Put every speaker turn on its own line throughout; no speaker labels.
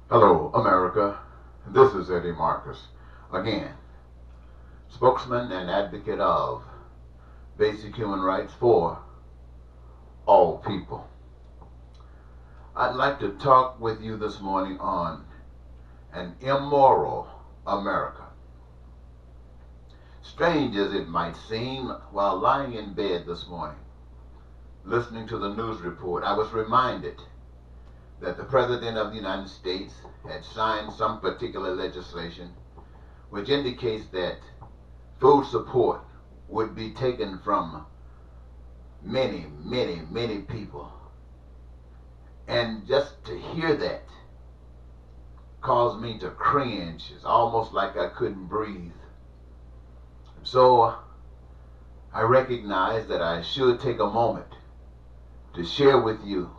Hello, America. This is Eddie Marcus. Again, spokesman and advocate of basic human rights for all people. I'd like to talk with you this morning on an immoral America. Strange as it might seem, while lying in bed this morning, listening to the news report, I was reminded that the President of the United States had signed some particular legislation which indicates that food support would be taken from many, many, many people. And just to hear that caused me to cringe. It's almost like I couldn't breathe. So I recognized that I should take a moment to share with you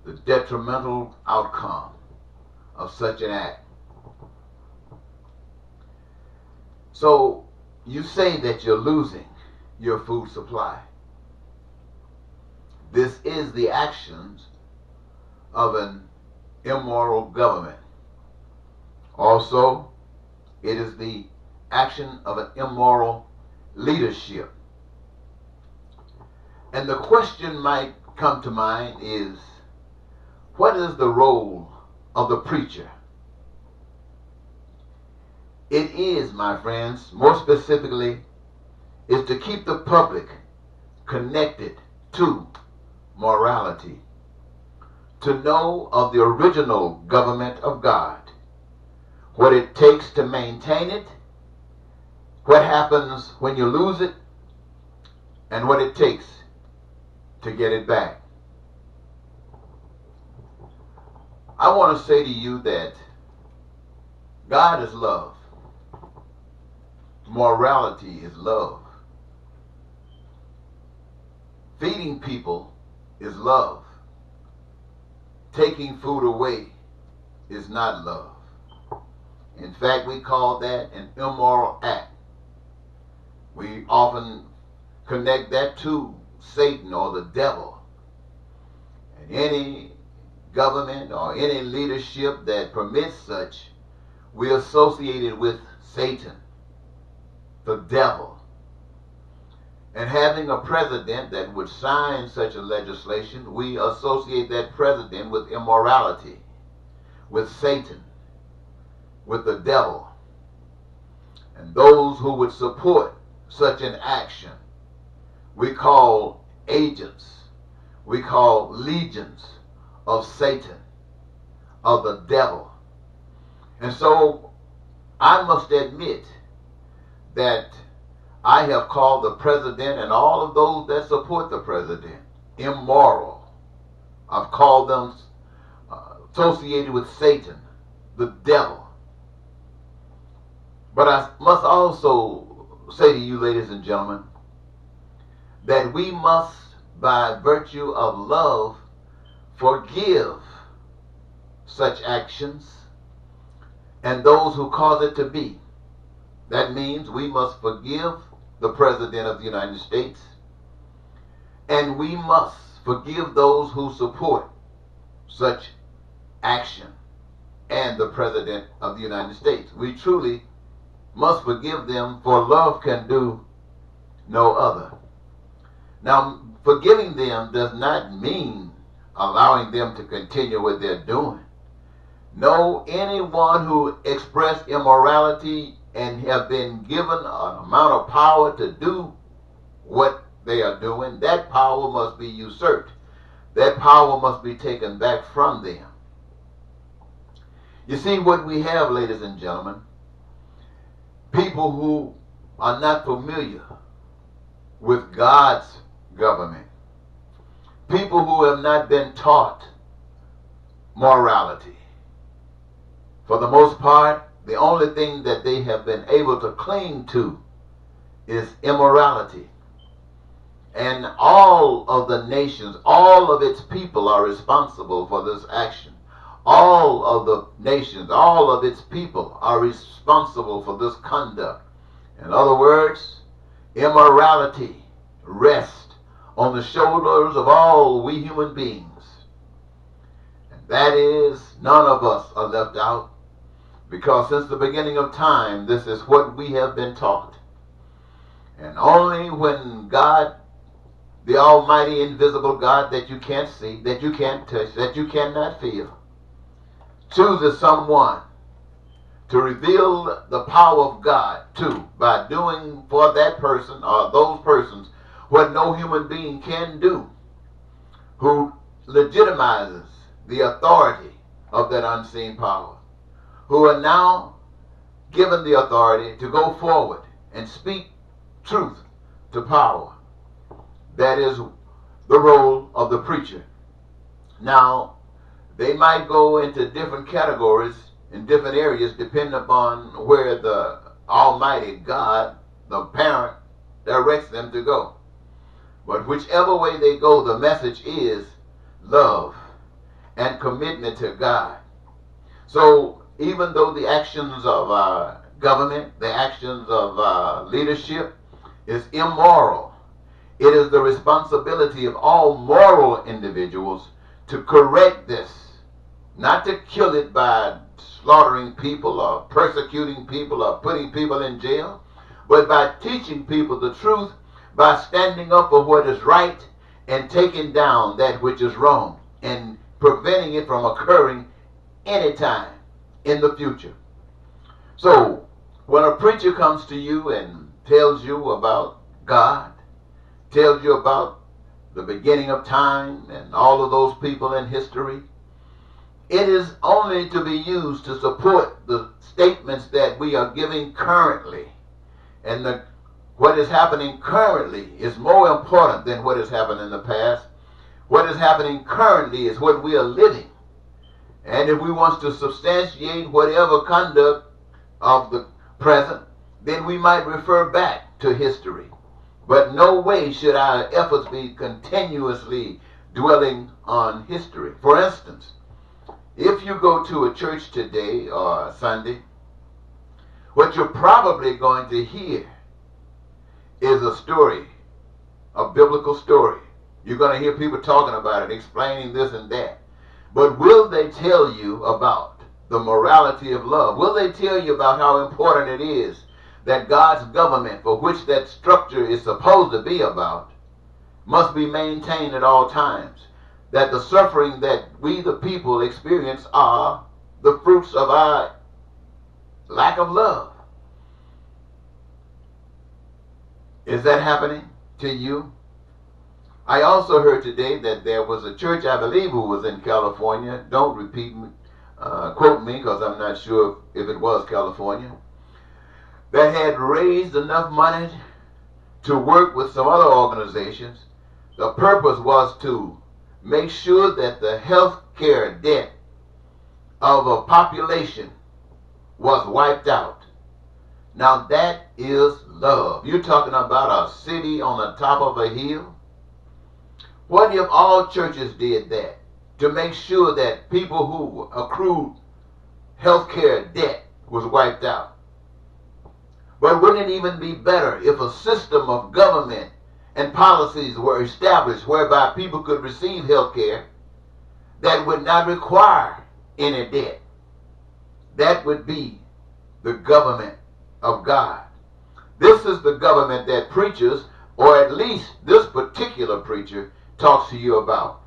the detrimental outcome of such an act. So you say that you're losing your food supply. This is the actions of an immoral government. Also, it is the action of an immoral leadership. And the question might come to mind is, what is the role of the preacher? It is, my friends, more specifically, is to keep the public connected to morality, to know of the original government of God, what it takes to maintain it, what happens when you lose it, and what it takes to get it back. I want to say to you that God is love. Morality is love. Feeding people is love. Taking food away is not love. In fact, we call that an immoral act. We often connect that to Satan or the devil. And any government or any leadership that permits such, we associate it with Satan, the devil. And having a president that would sign such a legislation, we associate that president with immorality, with Satan, with the devil. And those who would support such an action, we call agents, we call legions of Satan, of the devil. And so I must admit that I have called the president and all of those that support the president immoral. I've called them associated with Satan, the devil. But I must also say to you, ladies and gentlemen, that we must, by virtue of love, forgive such actions and those who cause it to be. That means we must forgive the President of the United States, and we must forgive those who support such action and the President of the United States. We truly must forgive them, for love can do no other. Now, forgiving them does not mean allowing them to continue what they're doing. No, anyone who expressed immorality and have been given an amount of power to do what they are doing, that power must be usurped. That power must be taken back from them. You see what we have, ladies and gentlemen, people who are not familiar with God's government, people who have not been taught morality. For the most part, the only thing that they have been able to cling to is immorality. And all of the nations, all of its people are responsible for this action. All of the nations, all of its people are responsible for this conduct. In other words, immorality rests on the shoulders of all we human beings. And That is, none of us are left out, because since the beginning of time, this is what we have been taught. And only when God, the almighty invisible God that you can't see, that you can't touch, that you cannot feel, chooses someone to reveal the power of God to, by doing for that person or those persons what no human being can do, who legitimizes the authority of that unseen power, who are now given the authority to go forward and speak truth to power. That is the role of the preacher. Now, they might go into different categories in different areas depending upon where the Almighty God, the parent, directs them to go. But whichever way they go, the message is love and commitment to God. So even though the actions of government, the actions of leadership is immoral, it is the responsibility of all moral individuals to correct this, not to kill it by slaughtering people or persecuting people or putting people in jail, but by teaching people the truth, by standing up for what is right and taking down that which is wrong and preventing it from occurring anytime in the future. So when a preacher comes to you and tells you about God, tells you about the beginning of time and all of those people in history, it is only to be used to support the statements that we are giving currently. And what is happening currently is more important than what has happened in the past. What is happening currently is what we are living. And if we want to substantiate whatever conduct of the present, then we might refer back to history. But no way should our efforts be continuously dwelling on history. For instance, if you go to a church today or Sunday, what you're probably going to hear is a story, a biblical story. You're going to hear people talking about it, explaining this and that. But will they tell you about the morality of love? Will they tell you about how important it is that God's government, for which that structure is supposed to be about, must be maintained at all times? That the suffering that we the people experience are the fruits of our lack of love. Is that happening to you? I also heard today that there was a church, I believe, who was in California. Don't quote me, because I'm not sure if it was California, that had raised enough money to work with some other organizations. The purpose was to make sure that the health care debt of a population was wiped out. Now that is love. You're talking about a city on the top of a hill. What if all churches did that, to make sure that people who accrued health care debt was wiped out? But wouldn't it even be better if a system of government and policies were established whereby people could receive health care that would not require any debt? That would be the government of God. This is the government that preachers, or at least this particular preacher, talks to you about.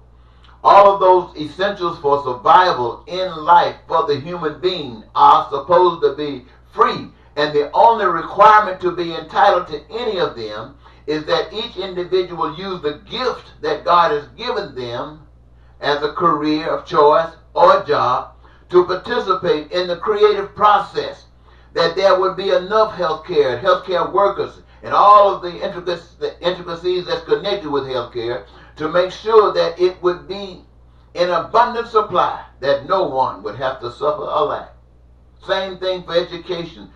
All of those essentials for survival in life for the human being are supposed to be free. And the only requirement to be entitled to any of them is that each individual use the gift that God has given them as a career of choice or a job to participate in the creative process, that there would be enough healthcare workers, and all of the intricacies that's connected with healthcare to make sure that it would be in abundant supply, that no one would have to suffer a lack. Same thing for education,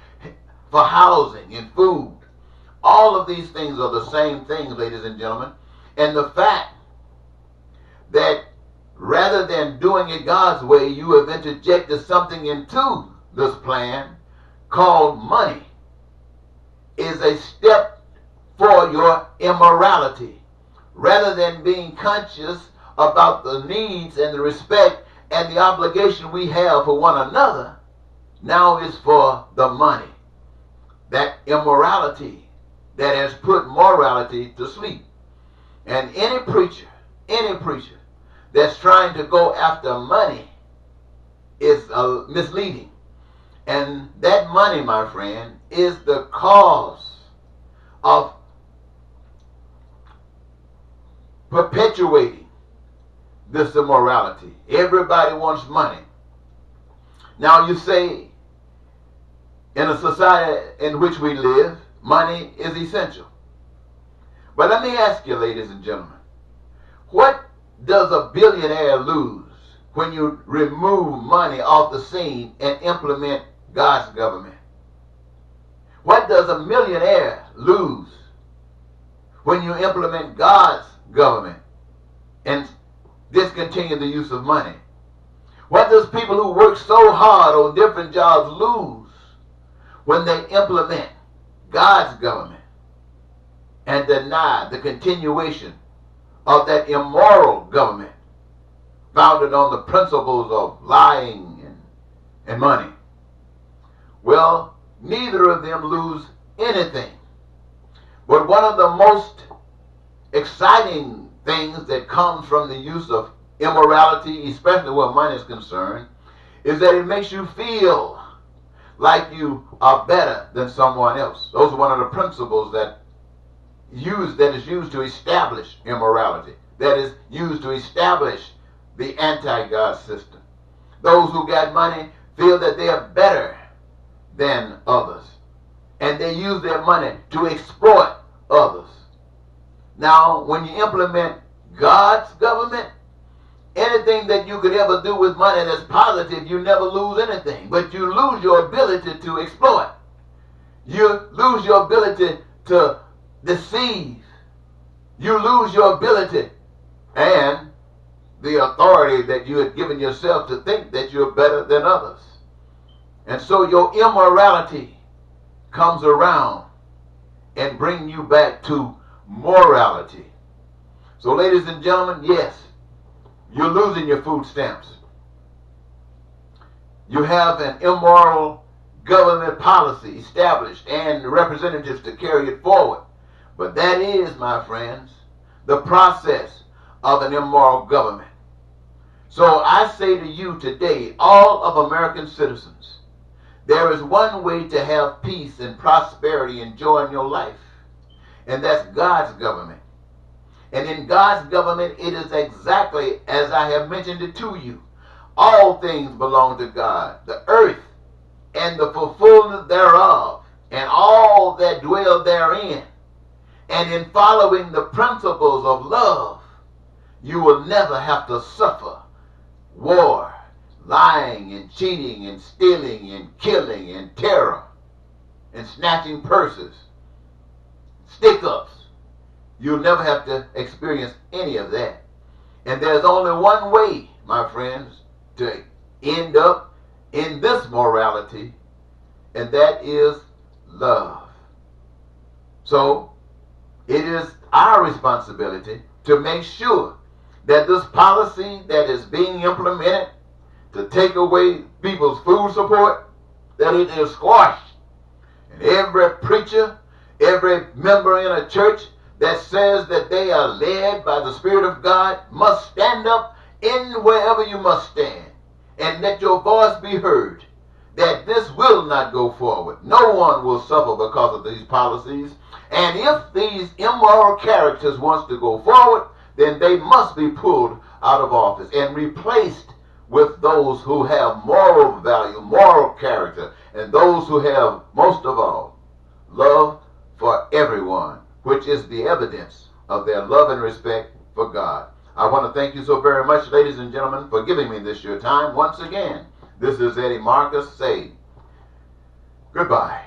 for housing and food. All of these things are the same things, ladies and gentlemen. And the fact that rather than doing it God's way, you have interjected something into this plan called money is a step for your immorality. Rather than being conscious about the needs and the respect And the obligation we have for one another now is for the money. That immorality that has put morality to sleep. And any preacher that's trying to go after money is misleading. And that money, my friend, is the cause of perpetuating this immorality. Everybody wants money. Now you say, in a society in which we live, money is essential. But let me ask you, ladies and gentlemen, what does a billionaire lose when you remove money off the scene and implement God's government? What does a millionaire lose when you implement God's government and discontinue the use of money? What does people who work so hard on different jobs lose when they implement God's government and deny the continuation of that immoral government founded on the principles of lying and money? Well, neither of them lose anything. But one of the most exciting things that comes from the use of immorality, especially where money is concerned, is that it makes you feel like you are better than someone else. Those are one of the principles that is used to establish immorality, that is used to establish the anti-God system. Those who got money feel that they are better than others, and they use their money to exploit others. Now, when you implement God's government, anything that you could ever do with money that's positive, you never lose anything, but you lose your ability to exploit. You lose your ability to deceive. You lose your ability and the authority that you had given yourself to think that you're better than others. And so your immorality comes around and brings you back to morality. So, ladies and gentlemen, yes, you're losing your food stamps. You have an immoral government policy established and representatives to carry it forward. But that is, my friends, the process of an immoral government. So I say to you today, all of American citizens, there is one way to have peace and prosperity and joy in your life, and that's God's government. And in God's government, it is exactly as I have mentioned it to you. All things belong to God, the earth and the fulfillment thereof, and all that dwell therein. And in following the principles of love, you will never have to suffer war, lying and cheating and stealing and killing and terror and snatching purses, stick-ups. You'll never have to experience any of that. And there's only one way, my friends, to end up in this morality, and that is love. So it is our responsibility to make sure that this policy that is being implemented to take away people's food support, that it is squashed. And every preacher, every member in a church that says that they are led by the Spirit of God must stand up in wherever you must stand and let your voice be heard, that this will not go forward. No one will suffer because of these policies. And if these immoral characters want to go forward, then they must be pulled out of office and replaced with those who have moral value, moral character, and those who have, most of all, love for everyone, which is the evidence of their love and respect for God. I want to thank you so very much, ladies and gentlemen, for giving me this your time. Once again, this is Eddie Marcus saying goodbye.